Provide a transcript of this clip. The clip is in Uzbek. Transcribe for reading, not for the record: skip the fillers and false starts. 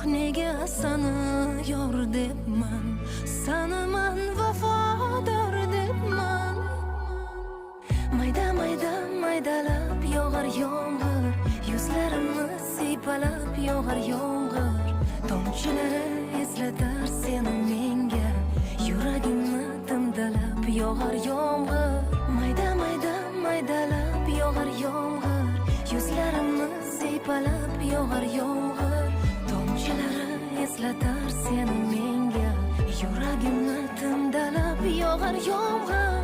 nega seni yor debman, seni man vafodor debman. Mayda mayda maydalab yog'ar yomg'ir, yuzlarimni siypalab yog'ar yomg'ir. Tomchilari eslatar seni menga, yuragimni timdalab yog'ar yomg'ir. Mayda mayda maydalab yog'ar yomg'ir, yuzlarimni siypalab yog'ar yomg'ir. Tomchilari eslatar seni menga, yuragimni timdalab yog'ar yomg'ir.